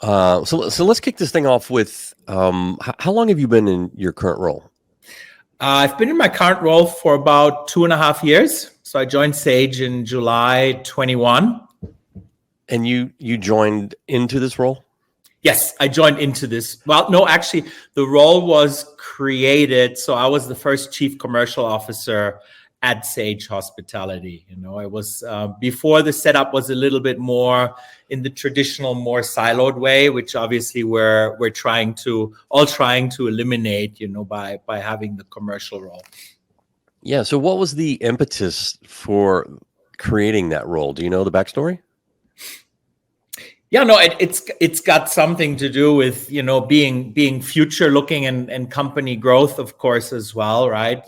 So let's kick this thing off with how long have you been in your current role? I've been in my current role for about 2.5 years. So I joined Sage in July 21. And you joined into this role? Yes, I joined into this. Well, no, actually, the role was created. So I was the first chief commercial officer at Sage Hospitality. It was before the setup was a little bit more in the traditional, more siloed way, which obviously we're trying to eliminate, by having the commercial role. Yeah. So what was the impetus for creating that role? Do you know the backstory? Yeah, no, it's got something to do with, being future looking and company growth, of course, as well, right?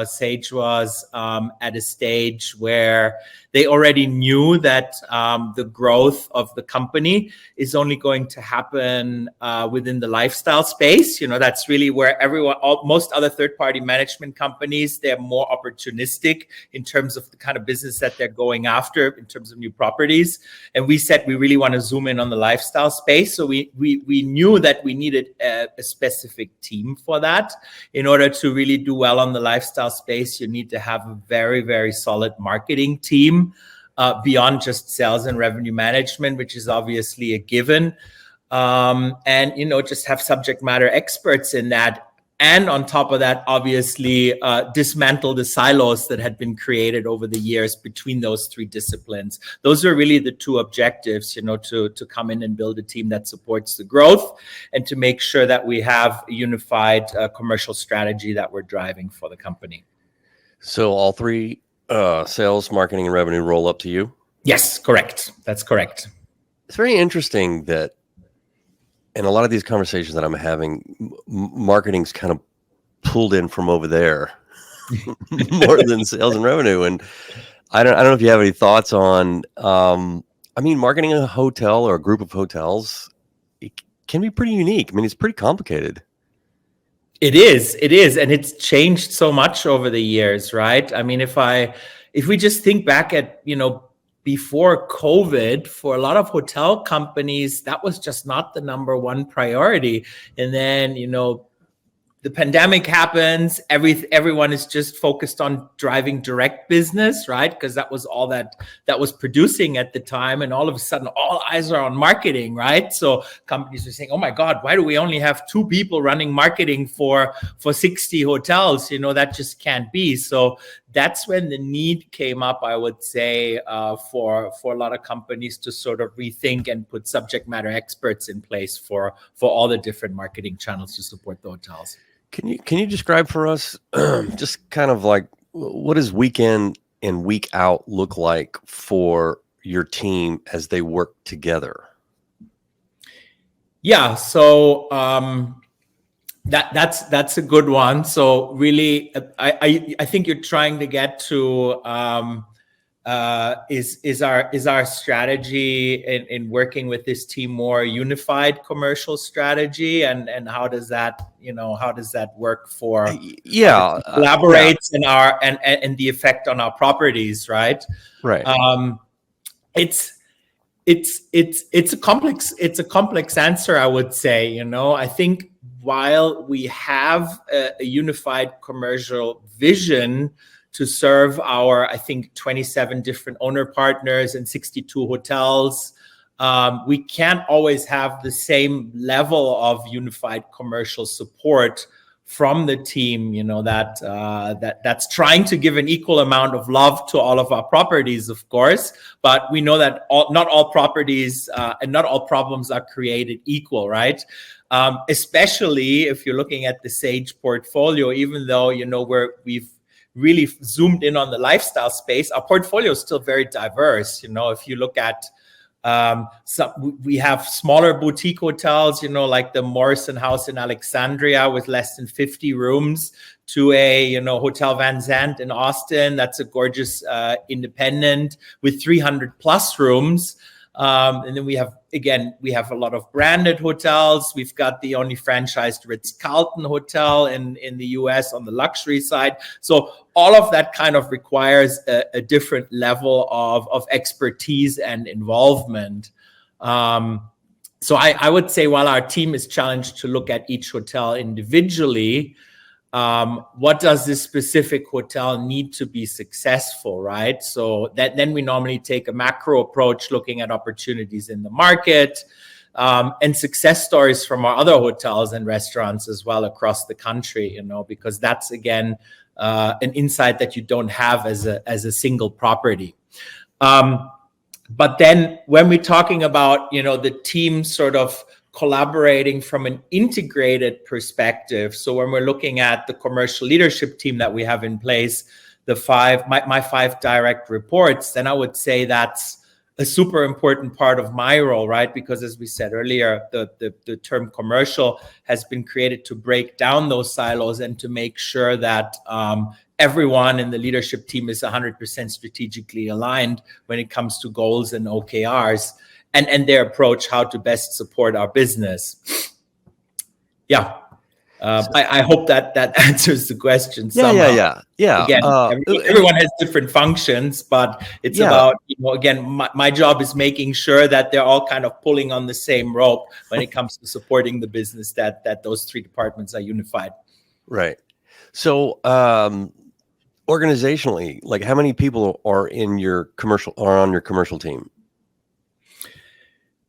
Sage was at a stage where they already knew that the growth of the company is only going to happen within the lifestyle space. That's really where most other third-party management companies, they're more opportunistic in terms of the kind of business that they're going after in terms of new properties. And we said we really want to zoom in on the lifestyle space. So we knew that we needed a specific team for that. In order to really do well on the lifestyle space, you need to have a very, very solid marketing team beyond just sales and revenue management, which is obviously a given. And, just have subject matter experts in that. And on top of that, obviously, dismantle the silos that had been created over the years between those three disciplines. Those are really the two objectives, to come in and build a team that supports the growth and to make sure that we have a unified commercial strategy that we're driving for the company. So all three, sales, marketing, and revenue roll up to you? Yes, correct. That's correct. It's very interesting that in a lot of these conversations that I'm having, marketing's kind of pulled in from over there more than sales and revenue. And I don't know if you have any thoughts on, marketing a hotel or a group of hotels, it can be pretty unique. It's pretty complicated. It is. And it's changed so much over the years, right? If we just think back at, before COVID, for a lot of hotel companies, that was just not the number one priority. And then, the pandemic happens, everyone is just focused on driving direct business, right? Because that was all that was producing at the time. And all of a sudden, all eyes are on marketing, right? So companies are saying, oh my God, why do we only have 2 people running marketing for 60 hotels? That just can't be. So that's when the need came up, I would say, for a lot of companies to sort of rethink and put subject matter experts in place for all the different marketing channels to support the hotels. Can you describe for us just kind of like what does week in and week out look like for your team as they work together? Yeah, so that's a good one. So really, I think you're trying to get to is our strategy in working with this team more unified commercial strategy, and how does that work for collaborates and the effect on our properties, right? It's a complex answer, I would say. I think while we have a unified commercial vision to serve our, I think, 27 different owner partners and 62 hotels, we can't always have the same level of unified commercial support from the team, that's trying to give an equal amount of love to all of our properties, of course. But we know that not all properties and not all problems are created equal, right? Especially if you're looking at the Sage portfolio, even though, we've really zoomed in on the lifestyle space, our portfolio is still very diverse. If you look at we have smaller boutique hotels, like the Morrison House in Alexandria with less than 50 rooms, to a Hotel Van Zandt in Austin. That's a gorgeous independent with 300 plus rooms. And then we have a lot of branded hotels. We've got the only franchised Ritz-Carlton hotel in the US on the luxury side. So all of that kind of requires a different level of expertise and involvement. So I would say, while our team is challenged to look at each hotel individually, what does this specific hotel need to be successful, right? So then we normally take a macro approach, looking at opportunities in the market, and success stories from our other hotels and restaurants as well across the country, because that's, again, an insight that you don't have as a single property. But then when we're talking about, the team sort of collaborating from an integrated perspective, so when we're looking at the commercial leadership team that we have in place, my 5 direct reports, then I would say that's a super important part of my role, right? Because, as we said earlier, the term commercial has been created to break down those silos and to make sure that everyone in the leadership team is 100% strategically aligned when it comes to goals and OKRs and their approach, how to best support our business. Yeah. I hope that answers the question somehow. Yeah. Again, everyone has different functions, but it's about, again, my job is making sure that they're all kind of pulling on the same rope when it comes to supporting the business, that those 3 departments are unified. Right. So, organizationally, like, how many people are on your commercial team?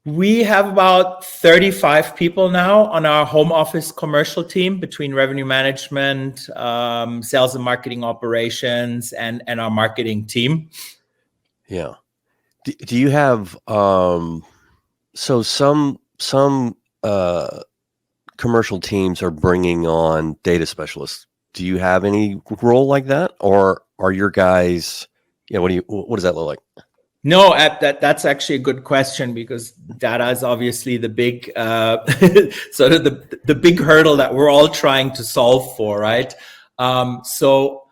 We have about 35 people now on our home office commercial team, between revenue management, sales and marketing operations, and our marketing team. Yeah. Do you have so some commercial teams are bringing on data specialists? Do you have any role like that, or are your guys? What does that look like? No, that's actually a good question, because data is obviously the big sort of the big hurdle that we're all trying to solve for, right? So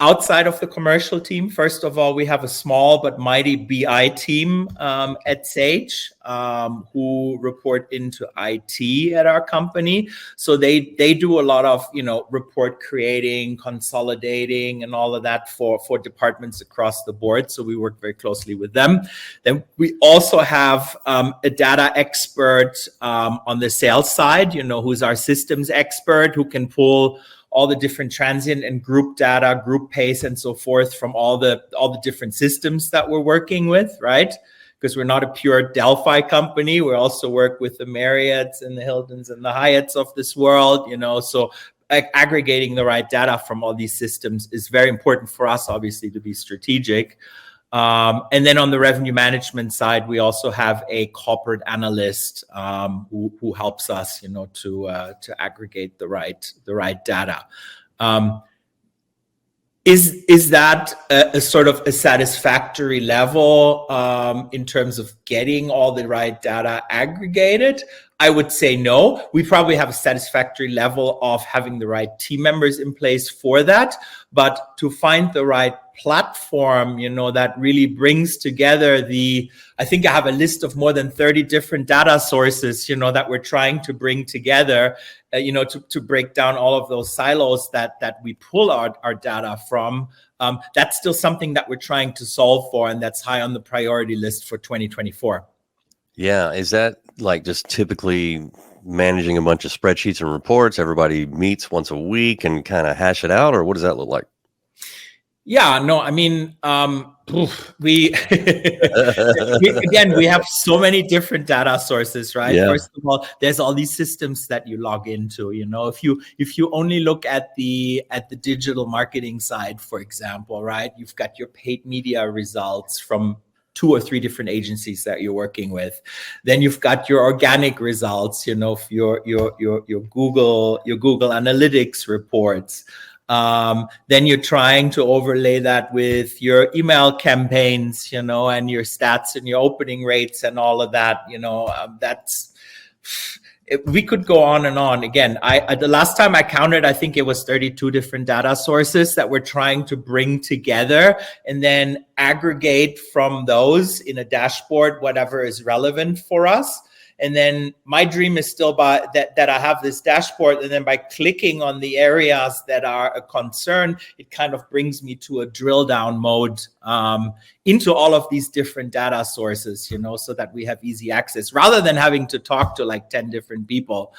outside of the commercial team, first of all, we have a small but mighty BI team at Sage, who report into IT at our company. So they do a lot of report creating, consolidating, and all of that for departments across the board. So we work very closely with them. Then we also have a data expert on the sales side, who's our systems expert, who can pull all the different transient and group data, group pace, and so forth from all the different systems that we're working with, right? Because we're not a pure Delphi company. We also work with the Marriotts and the Hiltons and the Hyatts of this world, so aggregating the right data from all these systems is very important for us, obviously, to be strategic. And then on the revenue management side, we also have a corporate analyst who helps us, to aggregate the right data. Is that a sort of a satisfactory level in terms of getting all the right data aggregated? I would say no. We probably have a satisfactory level of having the right team members in place for that. But to find the right platform, that really brings together I think I have a list of more than 30 different data sources, that we're trying to bring together, to break down all of those silos that we pull our data from. That's still something that we're trying to solve for, and that's high on the priority list for 2024. Yeah. Is that like just typically managing a bunch of spreadsheets and reports? Everybody meets once a week and kind of hash it out, or what does that look like? Yeah, no, I mean, we have so many different data sources, right? Yeah. First of all, there's all these systems that you log into. If you only look at the digital marketing side, for example, right, you've got your paid media results from 2 or 3 different agencies that you're working with. Then you've got your organic results, your Google Analytics reports. Then you're trying to overlay that with your email campaigns, and your stats and your opening rates and all of that. We could go on and on. Again, the last time I counted, I think it was 32 different data sources that we're trying to bring together and then aggregate from those in a dashboard, whatever is relevant for us. And then my dream is still that I have this dashboard, and then by clicking on the areas that are a concern, it kind of brings me to a drill down mode into all of these different data sources, so that we have easy access rather than having to talk to like 10 different people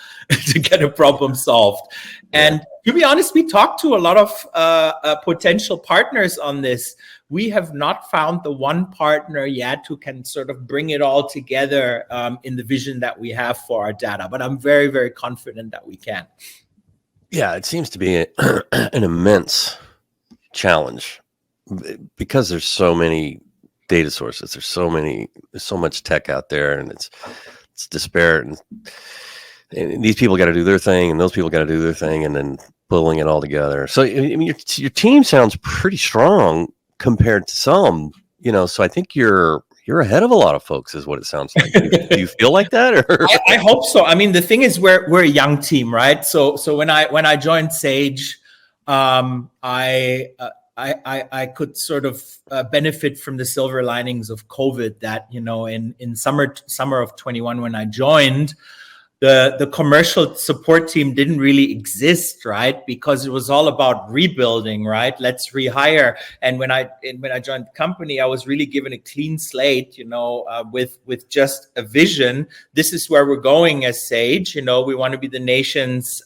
to get a problem solved. And to be honest, we talked to a lot of potential partners on this. We have not found the one partner yet who can sort of bring it all together in the vision that we have for our data. But I'm very, very confident that we can. Yeah, it seems to be an immense challenge because there's so many data sources. There's so much tech out there, and it's disparate. And these people got to do their thing, and those people got to do their thing, and then pulling it all together. So, I mean, your team sounds pretty strong compared to some, so I think you're ahead of a lot of folks is what it sounds like. Do you feel like that? Or? I hope so. I mean, the thing is we're a young team, right? So when I joined Sage, I could sort of benefit from the silver linings of COVID that, in summer of 21, when I joined, the commercial support team didn't really exist, right? Because it was all about rebuilding, right? Let's rehire. And when I joined the company, I was really given a clean slate, with just a vision. This is where we're going as Sage. We want to be the nation's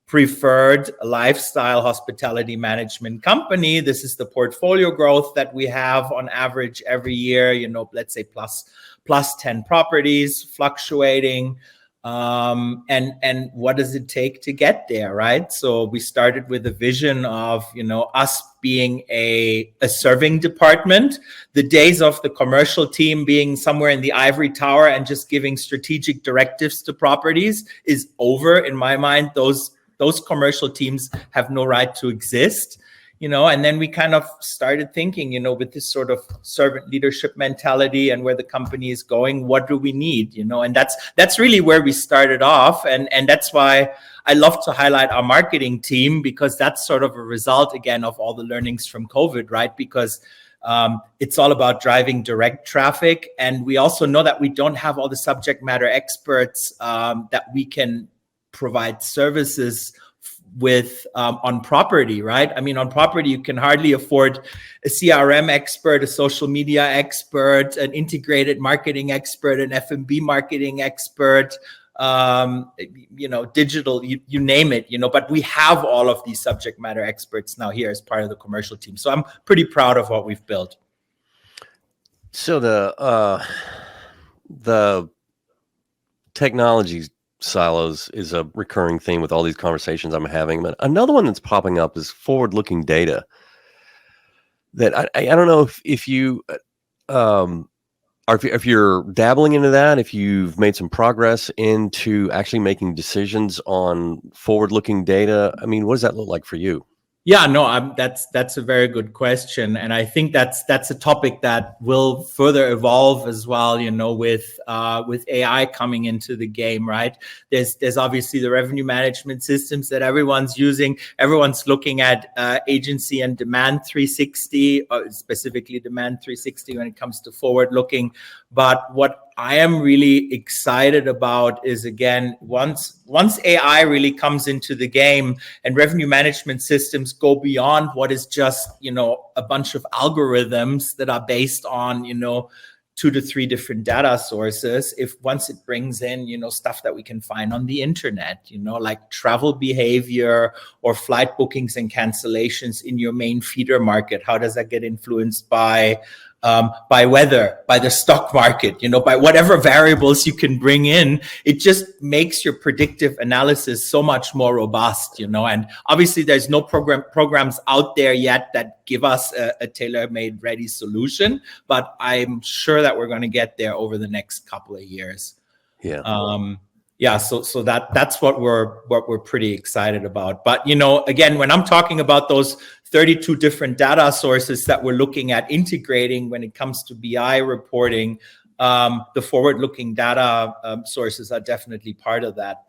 preferred lifestyle hospitality management company. This is the portfolio growth that we have on average every year, let's say plus 10 properties, fluctuating. And what does it take to get there, right? So we started with a vision of, us being a serving department. The days of the commercial team being somewhere in the ivory tower and just giving strategic directives to properties is over in my mind. Those commercial teams have no right to exist. And then we kind of started thinking, with this sort of servant leadership mentality and where the company is going, what do we need, and that's really where we started off. And that's why I love to highlight our marketing team, because that's sort of a result, again, of all the learnings from COVID, right? Because it's all about driving direct traffic. And we also know that we don't have all the subject matter experts that we can provide services with on property, right? I mean, on property, you can hardly afford a CRM expert, a social media expert, an integrated marketing expert, an F&B marketing expert, digital, you name it, but we have all of these subject matter experts now here as part of the commercial team. So I'm pretty proud of what we've built. So the technology silos is a recurring theme with all these conversations I'm having. But another one that's popping up is forward-looking data. That I don't know if you if you're dabbling into that, if you've made some progress into actually making decisions on forward-looking data. I mean, what does that look like for you? Yeah, no, that's a very good question, and I think that's a topic that will further evolve as well. With AI coming into the game, right? There's obviously the revenue management systems that everyone's using. Everyone's looking at agency and demand 360, specifically demand 360 when it comes to forward looking. But what I am really excited about is, again, once AI really comes into the game and revenue management systems go beyond what is just, a bunch of algorithms that are based on, 2 to 3 different data sources. Once it brings in, stuff that we can find on the internet, like travel behavior or flight bookings and cancellations in your main feeder market, how does that get influenced by weather, by the stock market, by whatever variables you can bring in, it just makes your predictive analysis so much more robust, and obviously there's no programs out there yet that give us a tailor-made ready solution, but I'm sure that we're going to get there over the next couple of years. Yeah. So that's what we're pretty excited about. But again, when I'm talking about those 32 different data sources that we're looking at integrating when it comes to BI reporting, the forward-looking data sources are definitely part of that.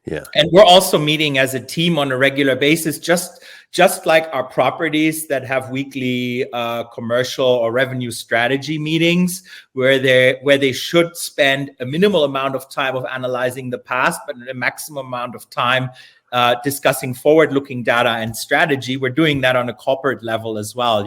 Yeah. And we're also meeting as a team on a regular basis, just Just like our properties that have weekly commercial or revenue strategy meetings where they should spend a minimal amount of time of analyzing the past, but a maximum amount of time discussing forward-looking data and strategy. We're doing that on a corporate level as well.